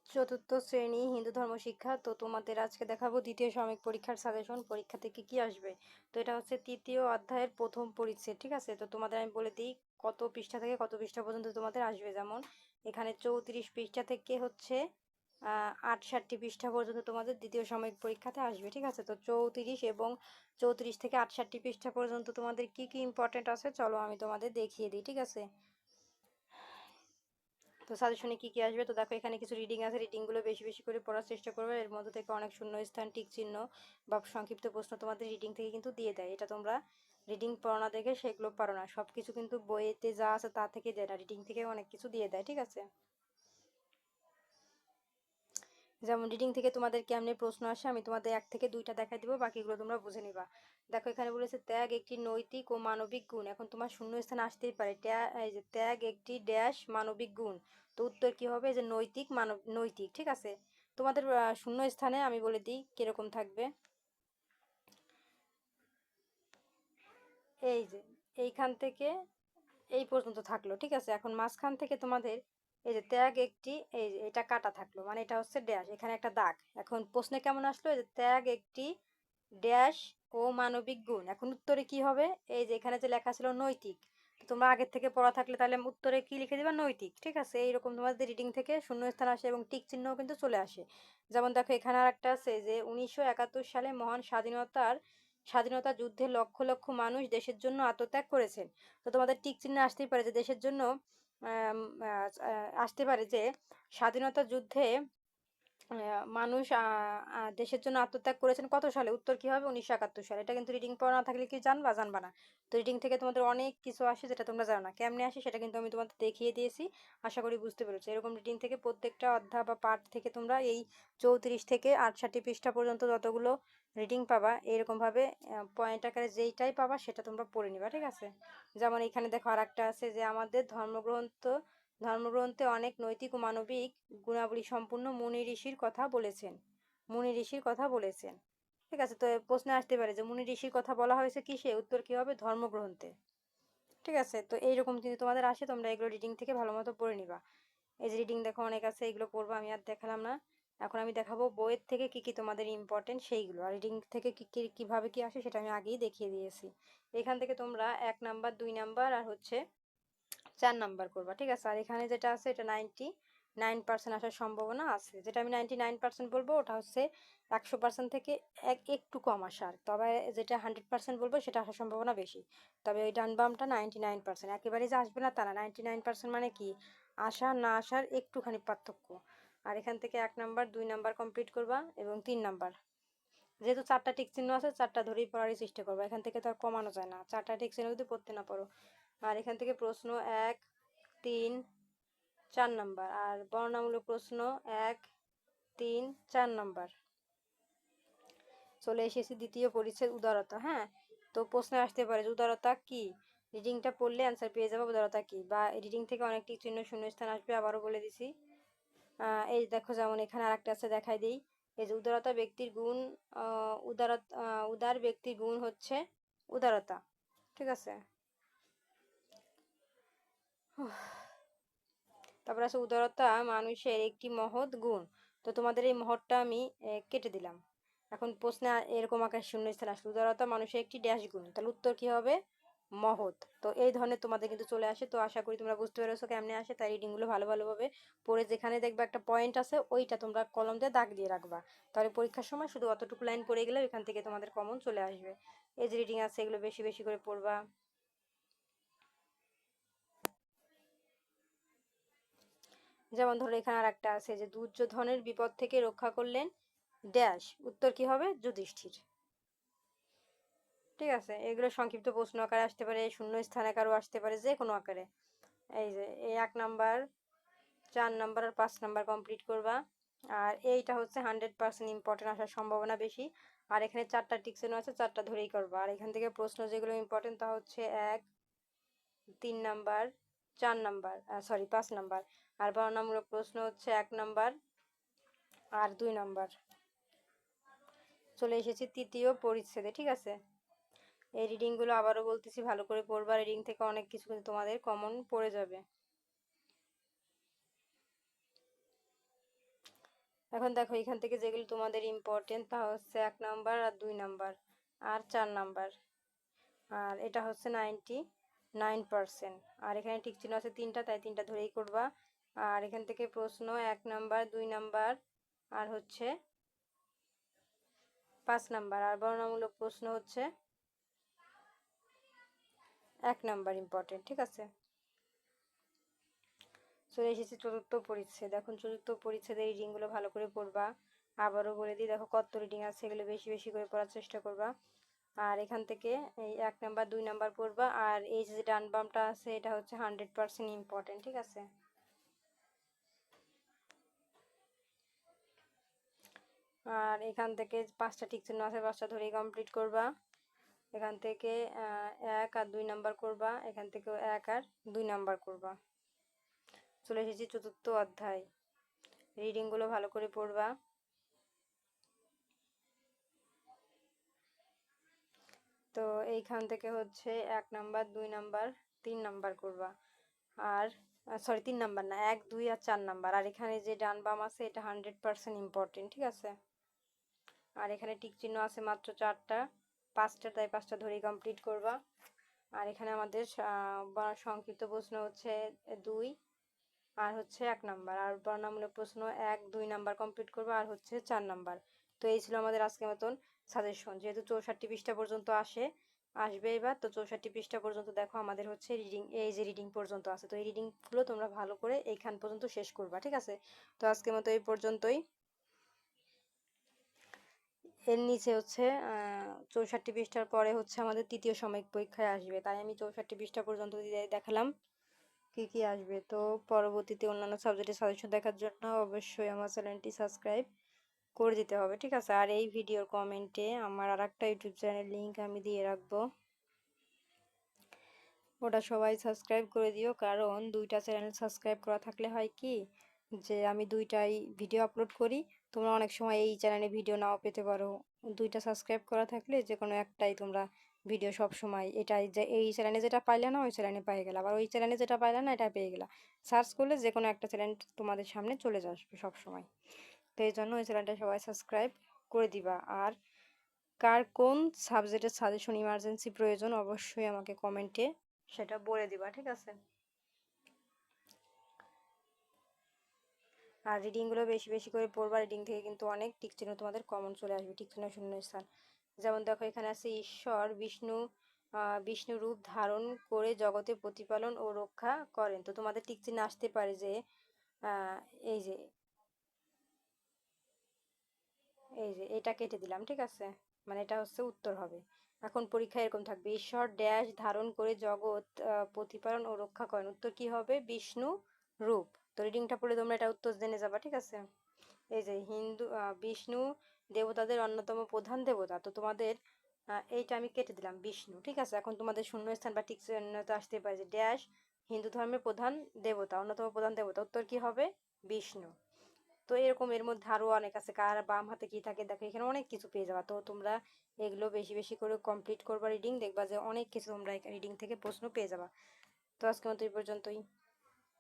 চতুর্থ শ্রেণী হিন্দু ধর্ম শিক্ষা। তো তোমাদের আজকে দেখাবো দ্বিতীয় সাময়িক পরীক্ষার সাজেশন, পরীক্ষা থেকে কি আসবে। তো এটা হচ্ছে তৃতীয় অধ্যায়ের প্রথম পরিচ্ছেদ, ঠিক আছে। তো তোমাদের আমি বলে দিই কত পৃষ্ঠা থেকে কত পৃষ্ঠা পর্যন্ত তোমাদের আসবে। যেমন এখানে 34 পৃষ্ঠা থেকে হচ্ছে 68 পৃষ্ঠা পর্যন্ত তোমাদের দ্বিতীয় সাময়িক পরীক্ষাতে আসবে, ঠিক আছে। তো 34 এবং 34 থেকে 68 পৃষ্ঠা পর্যন্ত তোমাদের কি কি ইম্পর্টেন্ট আছে চলো আমি তোমাদের দেখিয়ে দিই, ঠিক আছে। তো সাজেশনে কি কি আসবে, তো দেখো এখানে কিছু রিডিং আছে, রিডিংগুলো বেশি বেশি করে পড়ার চেষ্টা করবে। এর মধ্যে থেকে অনেক শূন্যস্থান, টিক চিহ্ন বা সংক্ষিপ্ত প্রশ্ন তোমাদের রিডিং থেকে কিন্তু দিয়ে দেয়। এটা তোমরা রিডিং পড়া না দেখে সেগুলো পারো না, সব কিছু কিন্তু বইয়েতে যা আছে তা থেকে দেয় না, রিডিং থেকে অনেক কিছু দিয়ে দেয়, ঠিক আছে। যেমন রিডিং থেকে তোমাদের কেমনে প্রশ্ন আসে আমি তোমাদের 1 থেকে 2টা দেখাই দিব, বাকিগুলো তোমরা বুঝে নিবা। দেখো এখানে বলেছে ত্যাগ একটি নৈতিক ও মানবিক গুণ। এখন তোমার শূন্যস্থান আসতেই পারে এই যে ত্যাগ একটি ড্যাশ মানবিক গুণ। তো উত্তর কি হবে, যে নৈতিক, নৈতিক, ঠিক আছে। তোমাদের শূন্যস্থানে আমি বলে দিই কিরকম থাকবে। এই যে এইখান থেকে এই পর্যন্ত থাকলো, ঠিক আছে। এখন মাঝখান থেকে তোমাদের এই যে ত্যাগ একটি, এই যে এটা কাটা থাকলো, মানে এটা হচ্ছে ড্যাশ, এখানে একটা দাগ। এখন প্রশ্নে কেমন আসলো, এই যে ত্যাগ একটি ড্যাশ ও মানবিক গুণ। এখন উত্তরে কি হবে, এই যে এখানে যে লেখা ছিল নৈতিক, তো তোমরা আগের থেকে পড়া থাকলে তাহলে উত্তরে কি লিখে দিবা, নৈতিক, ঠিক আছে। এইরকম তোমাদের রিডিং থেকে শূন্যস্থান আসে এবং টিক চিহ্নও কিন্তু চলে আসে। যেমন দেখো এখানে আর একটা আছে যে 1971 সালে মহান স্বাধীনতা যুদ্ধে লক্ষ লক্ষ মানুষ দেশের জন্য আত্মত্যাগ করেছেন। তো তোমাদের টিক চিহ্ন আসতেই পারে যে দেশের জন্য আসতে পারে যে স্বাধীনতা যুদ্ধে মানুষ দেশের জন্য আত্মত্যাগ করেছেন কত সালে, উত্তর কি হবে, 1971 সালে। এটা কিন্তু রিডিং পড়া না থাকলে কি জানবা না। তো রিডিং থেকে তোমাদের অনেক কিছু আসে যেটা তোমরা জানো না, কেমনে আসে সেটা কিন্তু আমি তোমাদের দেখিয়ে দিয়েছি, আশা করি বুঝতে পেরেছো। এরকম রিডিং থেকে প্রত্যেকটা অধ্যায় বা পার্ট থেকে তোমরা এই 34 থেকে 68 পৃষ্ঠা পর্যন্ত যতগুলো রিডিং পাবা, এরকম ভাবে পয়েন্ট আকারে যেইটাই পাবা সেটা তোমরা পড়ে নিবা, ঠিক আছে। যেমন এখানে দেখো আর একটা আছে যে আমাদের ধর্মগ্রন্থে অনেক নৈতিক ও মানবিক গুণাবলী সম্পূর্ণ মুনি ঋষির কথা বলেছেন। মুনি ঋষির কথা বলেছেন, ঠিক আছে। তো প্রশ্নে আসতে পারে যে মুনি ঋষির কথা বলা হয়েছে কিসে, উত্তর কি হবে, ধর্মগ্রন্থে, ঠিক আছে। তো এইরকম যদি তোমাদের আসে তোমরা এগুলো রিডিং থেকে ভালো মতো পড়ে নিবা। এই যে রিডিং দেখো অনেক আছে, এগুলো পড়বো, আমি আর দেখালাম না। এখন আমি দেখাবো বইয়ের থেকে কি কি তোমাদের ইম্পর্টেন্ট সেইগুলো, আর রিডিং থেকে কি কি কিভাবে কি আসে সেটা আমি আগেই দেখিয়ে দিয়েছি। এখান থেকে তোমরা 1 নাম্বার, 2 নাম্বার আর হচ্ছে 4 নাম্বার করবা, ঠিক আছে। আর এখানে যেটা আছে এটা 99% আসার সম্ভাবনা আছে। যেটা আমি 99% বলবো ওটা হচ্ছে 100% থেকে একটু কম আসার, তবে যেটা 100% বলবো সেটা আসার সম্ভাবনা বেশি। তবে ওই ডান বামটা 99%, একেবারেই যে আসবে না তা না। 99% মানে কি, আসা না আসার একটুখানি পার্থক্য। আর এখান থেকে 1 নাম্বার, 2 নাম্বার কমপ্লিট করবা এবং 3 নাম্বার, যেহেতু 4টা টিক চিহ্ন আছে 4টা ধরেই পড়ারই চেষ্টা করবো, এখান থেকে তো আর কমানো যায় না, 4টা টিক চিহ্ন যদি পড়তে না পারো। আর এখান থেকে প্রশ্ন 1, 3, 4 নাম্বার, আর বর্ণনামূলক প্রশ্ন 1, 3, 4 নাম্বার। চলে এসেছি দ্বিতীয় পরিচ্ছেদ, উদারতা। হ্যাঁ, তো প্রশ্নে আসতে পারে যে উদারতা কি, রিডিংটা পড়লে অ্যান্সার পেয়ে যাবো উদারতা কি, বা রিডিং থেকে অনেকটি চিহ্ন শূন্যস্থান আসবে, আবারও বলে দিছি। এই দেখো যেমন এখানে আরেকটা আছে, দেখাই দিই। এই যে উদারতা ব্যক্তির গুণ, উদার ব্যক্তির গুণ হচ্ছে উদারতা, ঠিক আছে। তারপর আছে উদারতা মানুষের একটি মহৎ গুণ। তো তোমাদের এই মহৎটা আমি কেটে দিলাম। এখন প্রশ্নে এরকম আকার শূন্যস্থান আসলো, উদারতা মানুষের একটি ড্যাশ গুণ, তাহলে উত্তর কি হবে, মহৎ। তো এই ধরনের তোমাদের কিন্তু চলে আসে। তো আশা করি তোমরা বুঝতে পেরেছো কেমনে আসে। তাই রিডিংগুলো ভালোভাবে পড়ে যেখানে দেখবে একটা পয়েন্ট আছে ওইটা তোমরা কলম দিয়ে দাগ দিয়ে রাখবা, তাহলে পরীক্ষার সময় শুধু অতটুকু লাইন পড়ে গেলে এখান থেকে তোমাদের কমন চলে আসবে। এই যে রিডিং আছে এগুলো বেশি বেশি করে পড়বা। যেমন ধরো এখানে আর একটা আছে যে দুর্যোধনের বিপদ থেকে রক্ষা করলেন ড্যাশ, উত্তর কি হবে, যুধিষ্ঠির, ঠিক আছে। এগুলো সংক্ষিপ্ত প্রশ্ন আকারে আসতে পারে, শূন্য স্থান আকারও আসতে পারে, যে কোনো আকারে। এই যে এই 1 নাম্বার, 4 নাম্বার আর 5 নাম্বার কমপ্লিট করবা। আর এইটা হচ্ছে 100% ইম্পর্টেন্ট আসার সম্ভাবনা বেশি। আর এখানে 4টা টিকসেন আছে, 4টা ধরেই করবা। আর এখান থেকে প্রশ্ন যেগুলো ইম্পর্টেন্ট তা হচ্ছে 1, 3 নাম্বার, 4 নাম্বার, সরি 5 নাম্বার। আর বর্ণনামূলক প্রশ্ন হচ্ছে 1 নাম্বার আর 2 নাম্বার। চলে এসেছি তৃতীয় পরিচ্ছেদে, ঠিক আছে। এই রিডিংগুলো আবারও বলতেছি ভালো করে পড়বা, রিডিং থেকে অনেক কিছু কিন্তু তোমাদের কমন পড়ে যাবে। এখন দেখো এখান থেকে যেগুলো তোমাদের ইম্পর্টেন্ট তা হচ্ছে 1 নাম্বার আর 2 নাম্বার আর 4 নাম্বার, আর এটা হচ্ছে 99%। আর এখানে টিক চিহ্ন আছে 3টা, তাই 3টা ধরেই করবা। আর এখান থেকে প্রশ্ন 1 নাম্বার 2 নাম্বার আর হচ্ছে 5 নাম্বার, আর বর্ণনামূলক প্রশ্ন হচ্ছে 1 নাম্বার ইম্পর্টেন্ট, ঠিক আছে। চলে এসেছি চতুর্থ পরিচ্ছেদ। এখন চতুর্থ পরিচ্ছেদের রিডিংগুলো ভালো করে পড়বা। আবারও বলে দিই, দেখো কত রিডিং আছে, এগুলো বেশি বেশি করে পড়ার চেষ্টা করবা। আর এখান থেকে এই 1 নাম্বার 2 নাম্বার পড়বা। আর এই যে ডান বামটা আছে এটা হচ্ছে 100% ইম্পর্টেন্ট, ঠিক আছে। আর এখান থেকে 5টা টিক চিহ্ন আছে, 5টা ধরেই কমপ্লিট করবা। এখান থেকে 1 আর 2 নাম্বার করবা, এখান থেকেও 1 আর 2 নাম্বার করবা। চলে এসেছি চতুর্থ অধ্যায়। রিডিংগুলো ভালো করে পড়বা। তো এইখান থেকে হচ্ছে 1 নাম্বার 2 নাম্বার 3 নাম্বার করবা। আর সরি 3 নাম্বার না, 1 2 আর 4 নাম্বার। আর এখানে যে ডান বাম আছে এটা 100% ইম্পর্টেন্ট, ঠিক আছে। আর এখানে টিক চিহ্ন আছে মাত্র 4টা, 5টা, তাই 5টা ধরেই কমপ্লিট করবা। আর এখানে আমাদের সংক্ষিপ্ত প্রশ্ন হচ্ছে 2 আর হচ্ছে 1 নাম্বার, আর বর্ণনামূলক প্রশ্ন 1 2 নাম্বার কমপ্লিট করবা আর হচ্ছে 4 নাম্বার। তো এই ছিল আমাদের আজকের মতন সাজেশন। যেহেতু 64 পৃষ্ঠা পর্যন্ত আসবে এবার, তো 64 পৃষ্ঠা পর্যন্ত দেখো আমাদের হচ্ছে রিডিং, এই যে রিডিং পর্যন্ত আছে, তো এই রিডিংগুলো তোমরা ভালো করে এইখান পর্যন্ত শেষ করবা, ঠিক আছে। তো আজকের মতো এই পর্যন্তই। এর নিচে হচ্ছে 64 পৃষ্ঠার পরে হচ্ছে আমাদের তৃতীয় সাময়িক পরীক্ষায় আসবে, তাই আমি 64 পৃষ্ঠা পর্যন্ত দেখালাম কি কি আসবে। তো পরবর্তীতে অন্যান্য সাবজেক্টের সাজেশন দেখার জন্য অবশ্যই আমার চ্যানেলটি সাবস্ক্রাইব করে দিতে হবে, ঠিক আছে। আর এই ভিডিওর কমেন্টে আমার আরেকটা ইউটিউব চ্যানেল লিংক আমি দিয়ে রাখবো, ওটা সবাই সাবস্ক্রাইব করে দিও। কারণ 2টা চ্যানেল সাবস্ক্রাইব করা থাকলে হয় কি, যে আমি 2টাই ভিডিও আপলোড করি, তোমরা অনেক সময় এই চ্যানেলে ভিডিও নাও পেতে পারো। 2টা সাবস্ক্রাইব করা থাকলে যে কোনো একটাই তোমরা ভিডিও সব সময়, এটাই যে এই চ্যানেলে যেটা পাইলে না ওই চ্যানেলে পেয়ে গেলা, আবার ওই চ্যানেলে যেটা পাইলে না এটা পেয়ে গেলা। সার্চ করলে যে কোনো একটা চ্যানেল তোমাদের সামনে চলে আসবে সব সময়। তো এই জন্য ওই চ্যানেলটা সবাই সাবস্ক্রাইব করে দিবা। আর কার কোন সাবজেক্টের সাজেশন ইমার্জেন্সি প্রয়োজন অবশ্যই আমাকে কমেন্টে সেটা বলে দিবা, ঠিক আছে। আর রিডিংগুলো বেশি বেশি করে পড়বা। রিডিং থেকে কিন্তু অনেক টিক চিহ্ন তোমাদের কমন চলে আসবে, টিক চিহ্ন শূন্য স্থান। যেমন দেখো এখানে আছে ঈশ্বর বিষ্ণু রূপ ধারণ করে জগতে প্রতিপালন ও রক্ষা করেন। তো তোমাদের টিক চিহ্ন আসতে পারে যে এই যে এটা কেটে দিলাম, ঠিক আছে, মানে এটা হচ্ছে উত্তর হবে। এখন পরীক্ষা এরকম থাকবে, ঈশ্বর ড্যাশ ধারণ করে জগৎ প্রতিপালন ও রক্ষা করেন। উত্তর কি হবে? বিষ্ণু রূপ। তো রিডিংটা পড়ে তোমরা এটা উত্তর জেনে যাবা, ঠিক আছে। এই যে বিষ্ণু দেবতাদের অন্যতম প্রধান দেবতা। তো তোমাদের এইটা আমি কেটে দিলাম বিষ্ণু, ঠিক আছে। এখন তোমাদের শূন্যস্থান বা টিক চিহ্নতে আসতে পারে যে ড্যাশ হিন্দু ধর্মের প্রধান দেবতা, অন্যতম প্রধান দেবতা। উত্তর কি হবে? বিষ্ণু। তো এরকম এর মধ্যে আরো অনেক আছে, কার বাম হাতে কি থাকে দেখো, এখানে অনেক কিছু পেয়ে যাবা। তো তোমরা এগুলো বেশি বেশি করে কমপ্লিট করবা রিডিং, দেখবা যে অনেক কিছু তোমরা রিডিং থেকে প্রশ্ন পেয়ে যাবা। তো আজকের মতো এই পর্যন্তই।